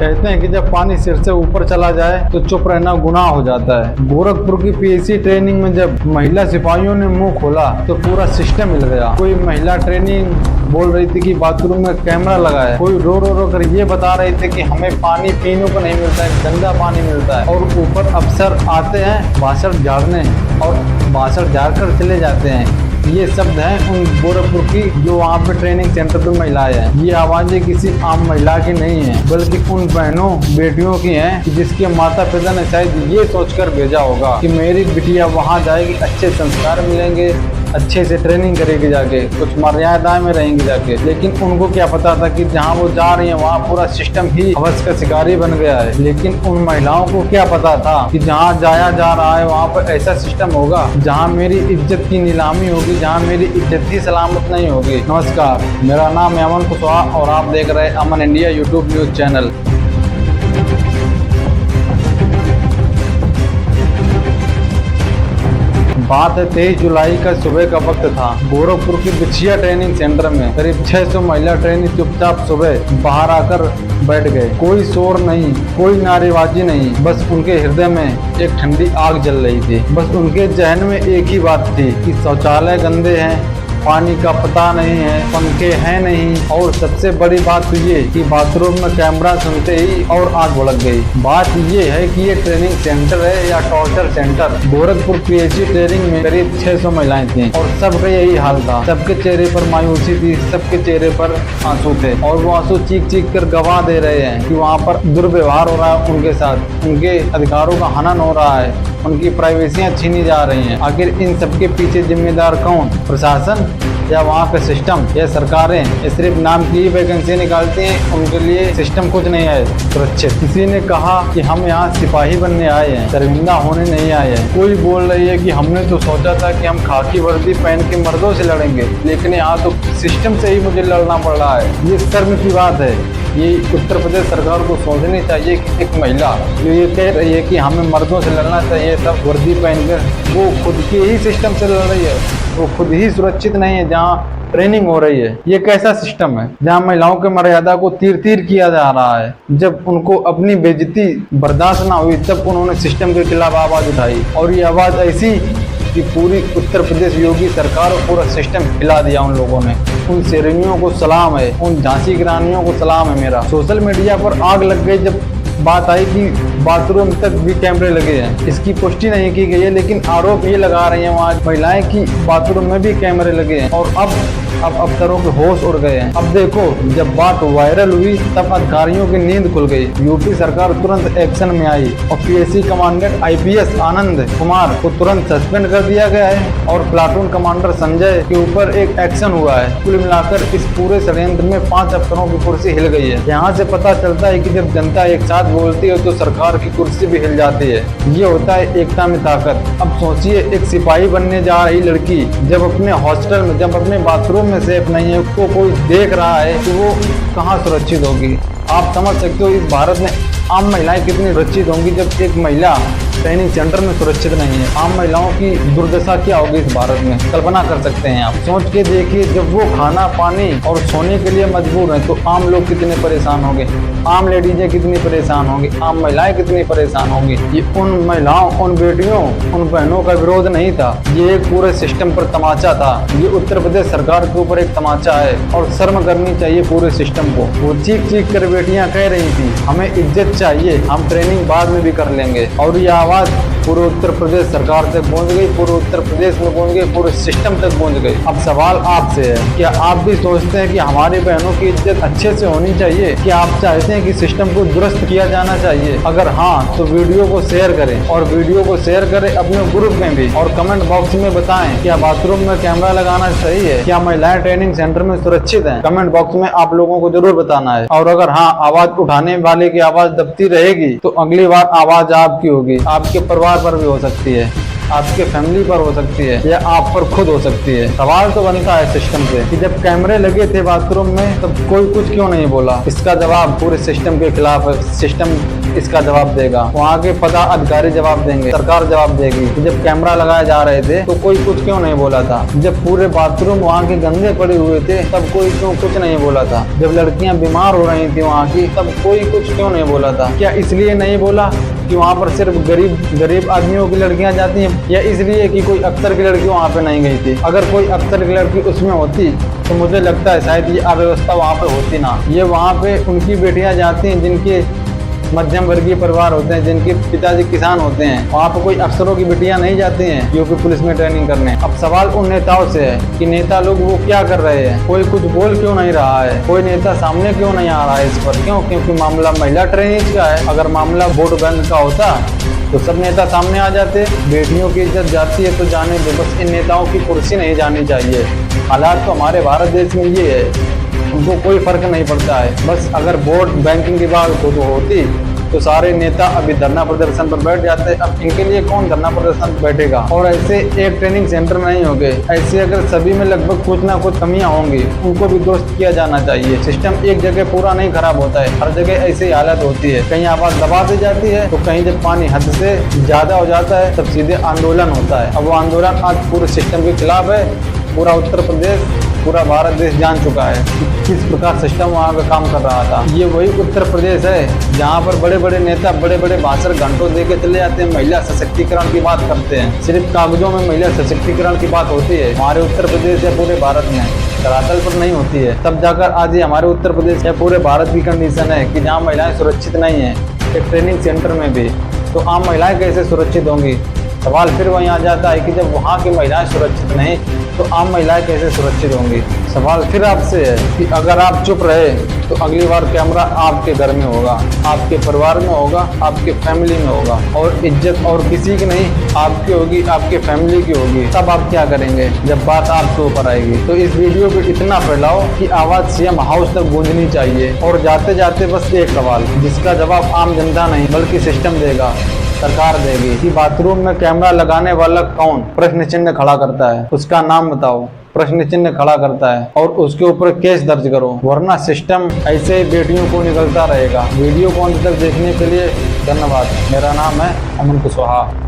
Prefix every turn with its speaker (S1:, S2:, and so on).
S1: कहते हैं कि जब पानी सिर से ऊपर चला जाए तो चुप रहना गुनाह हो जाता है। गोरखपुर की पीएसी ट्रेनिंग में जब महिला सिपाहियों ने मुंह खोला तो पूरा सिस्टम हिल गया। कोई महिला ट्रेनिंग बोल रही थी कि बाथरूम में कैमरा लगा है, कोई रो रो रो कर ये बता रहे थे कि हमें पानी पीने को नहीं मिलता है, गंदा पानी मिलता है। और ऊपर अफसर आते हैं भाषण झाड़ने और भाषण झाड़ कर चले जाते हैं। ये शब्द हैं उन गोरखपुर की जो वहाँ पे ट्रेनिंग सेंटर पे महिलाएं हैं। ये आवाजें किसी आम महिला की नहीं है, बल्कि उन बहनों बेटियों की हैं कि जिसके माता पिता ने शायद ये सोचकर भेजा होगा कि मेरी बिटिया वहाँ जाएगी, अच्छे संस्कार मिलेंगे, अच्छे से ट्रेनिंग करेगी, जाके कुछ मर्यादाएं में रहेंगी जाके। लेकिन उनको क्या पता था कि जहाँ वो जा रही है वहाँ पूरा सिस्टम ही हवस का शिकारी बन गया है। लेकिन उन महिलाओं को क्या पता था कि जहाँ जाया जा रहा है वहाँ पर ऐसा सिस्टम होगा जहाँ मेरी इज्जत की नीलामी होगी, जहाँ मेरी इज्जत ही सलामत नहीं होगी। नमस्कार, मेरा नाम है अमन कुशवाहा और आप देख रहे हैं अमन इंडिया यूट्यूब न्यूज चैनल। बात है 23 जुलाई का सुबह का वक्त था। गोरखपुर की बिछिया ट्रेनिंग सेंटर में करीब 600 महिला ट्रेनी चुपचाप सुबह बाहर आकर बैठ गए। कोई शोर नहीं, कोई नारेबाजी नहीं, बस उनके हृदय में एक ठंडी आग जल रही थी। बस उनके जहन में एक ही बात थी कि शौचालय गंदे हैं, पानी का पता नहीं है, पंखे हैं नहीं, और सबसे बड़ी बात तो ये कि बाथरूम में कैमरा सुनते ही और आग भड़क गई। बात ये है कि ये ट्रेनिंग सेंटर है या torture centre. Gorakhpur PAC training में करीब 600 महिलाएं थी और सबका यही हाल था। सबके चेहरे पर मायूसी थी, सबके चेहरे पर आंसू थे और वो आंसू चीख चीख कर गवाह दे रहे हैं कि वहाँ पर दुर्व्यवहार हो रहा है उनके साथ, उनके अधिकारों का हनन हो रहा है, उनकी प्राइवेसियां छीनी जा रही हैं। आखिर इन सबके पीछे जिम्मेदार कौन? प्रशासन या वहाँ का सिस्टम या सरकारें? ये सिर्फ नाम की ही वैकेंसी निकालती हैं, उनके लिए सिस्टम कुछ नहीं है सुरक्षित। किसी ने कहा कि हम यहाँ सिपाही बनने आए हैं, शर्मिंदा होने नहीं आए हैं। कोई बोल रही है कि हमने तो सोचा था कि हम खाकी वर्दी पहन के मर्दों से लड़ेंगे, लेकिन यहाँ तो सिस्टम से ही मुझे लड़ना पड़ रहा है। ये शर्म की बात है। ये उत्तर प्रदेश सरकार को सोचनी चाहिए कि एक महिला जो ये कह रही है कि हमें मर्दों से लड़ना चाहिए, सब वर्दी पहनकर, वो खुद के ही सिस्टम से लड़ रही है। वो खुद ही सुरक्षित नहीं है जहाँ ट्रेनिंग हो रही है। ये कैसा सिस्टम है जहाँ महिलाओं की मर्यादा को तीर तीर किया जा रहा है? जब उनको अपनी बेइज्जती बर्दाश्त ना हुई तब उन्होंने सिस्टम के खिलाफ आवाज उठाई, और ये आवाज ऐसी कि पूरी उत्तर प्रदेश योगी सरकार और पूरा सिस्टम हिला दिया उन लोगों ने। उन शेरनियों को सलाम है, उन झांसी की रानियों को सलाम है मेरा। सोशल मीडिया पर आग लग गई जब बात आई कि बाथरूम तक भी कैमरे लगे हैं। इसकी पुष्टि नहीं की गई है, लेकिन आरोप ये लगा रही हैं वहाँ महिलाएं कि बाथरूम में भी कैमरे लगे हैं। और अब अफसरों के होश उड़ गए हैं। अब देखो, जब बात वायरल हुई तब अधिकारियों की नींद खुल गई। यूपी सरकार तुरंत एक्शन में आई और PAC commandant IPS Anand Kumar को तुरंत सस्पेंड कर दिया गया है और प्लाटून कमांडर संजय के ऊपर एक एक्शन हुआ है। कुल मिलाकर इस पूरे षड्यंत्र में 5 अफसरों की कुर्सी हिल गई है। यहाँ से पता चलता है कि जब जनता एक साथ बोलती है तो सरकार की कुर्सी भी हिल जाती है। ये होता है एकता में ताकत। अब सोचिए, एक सिपाही बनने जा रही लड़की जब अपने हॉस्टल में, जब अपने बाथरूम में सेफ नहीं है, उसको कोई देख रहा है तो वो कहाँ सुरक्षित होगी? आप समझ सकते हो इस भारत में आम महिलाएं कितनी सुरक्षित होंगी जब एक महिला ट्रेनिंग सेंटर में सुरक्षित नहीं है। आम महिलाओं की दुर्दशा क्या होगी इस भारत में, कल्पना कर सकते हैं आप। सोच के देखिए, जब वो खाना पानी और सोने के लिए मजबूर हैं तो आम लोग कितने परेशान होंगे, आम लेडीजें कितनी परेशान होंगी, आम महिलाएं कितनी परेशान होंगी। ये उन महिलाओं, उन बेटियों, उन बहनों का विरोध नहीं था, ये एक पूरे सिस्टम पर तमाचा था। ये उत्तर प्रदेश सरकार के ऊपर एक तमाचा है और शर्म करनी चाहिए पूरे सिस्टम को। वो चीख चीख कर बेटियां कह रही थी हमें इज्जत चाहिए, हम ट्रेनिंग बाद में भी कर लेंगे। और ये आवाज पूरे उत्तर प्रदेश सरकार तक पहुंच गई, पूरे उत्तर प्रदेश में पहुंच गई, पूरे सिस्टम तक पहुंच गई। अब सवाल आपसे है, क्या आप भी सोचते हैं कि हमारी बहनों की इज्जत अच्छे से होनी चाहिए? क्या आप चाहते हैं कि सिस्टम को दुरुस्त किया जाना चाहिए? अगर हाँ तो वीडियो को शेयर करें, और वीडियो को शेयर करें अपने ग्रुप में भी, और कमेंट बॉक्स में बताएं क्या बाथरूम में कैमरा लगाना सही है, क्या महिलाएं ट्रेनिंग सेंटर में सुरक्षित हैं? कमेंट बॉक्स में आप लोगों को जरूर बताना है। और अगर हाँ, आवाज उठाने वाले की आवाज दबती रहेगी तो अगली बार आवाज आपकी होगी, आपके परिवार पर भी हो सकती है। आपके फैमिली पर हो सकती है या आप पर खुद हो सकती है। सवाल तो बनता है सिस्टम से कि जब कैमरे लगे थे बाथरूम में तब कोई कुछ क्यों नहीं बोला। इसका जवाब पूरे सिस्टम के खिलाफ है। सिस्टम इसका जवाब देगा, वहाँ के पता अधिकारी जवाब देंगे, सरकार जवाब देगी कि जब कैमरा लगाए जा रहे थे तो कोई कुछ क्यों नहीं बोला था। जब पूरे बाथरूम वहाँ के गंदे पड़े हुए थे तब कोई क्यों कुछ नहीं बोला था। जब लड़कियां बीमार हो रही थी वहाँ की तब कोई कुछ क्यों नहीं बोला था। क्या इसलिए नहीं बोला कि वहाँ पर सिर्फ गरीब आदमियों की लड़कियां जाती हैं, या इसलिए कि कोई अख्तर की लड़की वहाँ पे नहीं गई थी। अगर कोई अख्तर की लड़की उसमें होती तो मुझे लगता है शायद ये अव्यवस्था वहाँ पे होती ना। ये वहाँ पे उनकी बेटियां जाती हैं जिनके मध्यम वर्गीय परिवार होते हैं, जिनके पिताजी किसान होते हैं। वहाँ पर कोई अफसरों की बेटियां नहीं जाती हैं यूपी पुलिस में ट्रेनिंग करने। अब सवाल उन नेताओं से है कि नेता लोग वो क्या कर रहे हैं। कोई कुछ बोल क्यों नहीं रहा है, कोई नेता सामने क्यों नहीं आ रहा है इस पर। क्यों? क्योंकि मामला महिला ट्रेनिंग का है। अगर मामला वोट बैंक का होता तो सब नेता सामने आ जाते। बेटियों की इज्जत जाती है तो जाने दो, बस इन नेताओं की कुर्सी नहीं जानी चाहिए। हालात तो हमारे भारत देश में ये है, उनको कोई फर्क नहीं पड़ता है। बस अगर वोट बैंकिंग की बात होती तो सारे नेता अभी धरना प्रदर्शन पर बैठ जाते। अब इनके लिए कौन धरना प्रदर्शन पर बैठेगा। और ऐसे एक ट्रेनिंग सेंटर नहीं होंगे, ऐसे अगर सभी में लगभग कुछ ना कुछ कमियां होंगी, उनको भी दुरुस्त किया जाना चाहिए। सिस्टम एक जगह पूरा नहीं खराब होता है, हर जगह ऐसी हालत होती है। कहीं आवाज दबा दी जाती है तो कहीं जब पानी हद से ज्यादा हो जाता है तब सीधे आंदोलन होता है। अब वो आंदोलन आज पूरे सिस्टम के खिलाफ है। पूरा उत्तर प्रदेश, पूरा भारत देश जान चुका है कि किस प्रकार सिस्टम वहाँ का काम कर रहा था। ये वही उत्तर प्रदेश है जहाँ पर बड़े बड़े नेता बड़े बड़े भाषण घंटों दे के चले जाते हैं, महिला सशक्तिकरण की बात करते हैं। सिर्फ कागजों में महिला सशक्तिकरण की बात होती है हमारे उत्तर प्रदेश या पूरे भारत में, धरातल पर नहीं होती है। तब जाकर आज ये हमारे उत्तर प्रदेश या पूरे भारत की कंडीशन है कि जहाँ महिलाएं सुरक्षित नहीं है, एक ट्रेनिंग सेंटर में भी, तो आम महिलाएं कैसे सुरक्षित होंगी। सवाल फिर वहीं आ जाता है कि जब वहाँ की महिलाएं सुरक्षित नहीं तो आम महिलाएं कैसे सुरक्षित होंगी। सवाल फिर आपसे है कि अगर आप चुप रहे तो अगली बार कैमरा आपके घर में होगा, आपके परिवार में होगा, आपके फैमिली में होगा, और इज्जत और किसी की नहीं आपकी होगी, आपके फैमिली की होगी। तब आप क्या करेंगे जब बात आपके ऊपर आएगी। तो इस वीडियो को इतना फैलाओ कि आवाज़ सीएम हाउस तक गूंजनी चाहिए। और जाते जाते बस एक सवाल जिसका जवाब आम जनता नहीं बल्कि सिस्टम देगा, सरकार देगी कि बाथरूम में कैमरा लगाने वाला कौन, प्रश्न चिन्ह खड़ा करता है, उसका नाम बताओ, प्रश्न चिन्ह खड़ा करता है, और उसके ऊपर केस दर्ज करो, वरना सिस्टम ऐसे ही बेटियों को निकलता रहेगा। वीडियो को अंत तक देखने के लिए धन्यवाद। मेरा नाम है अमन कुशवाहा।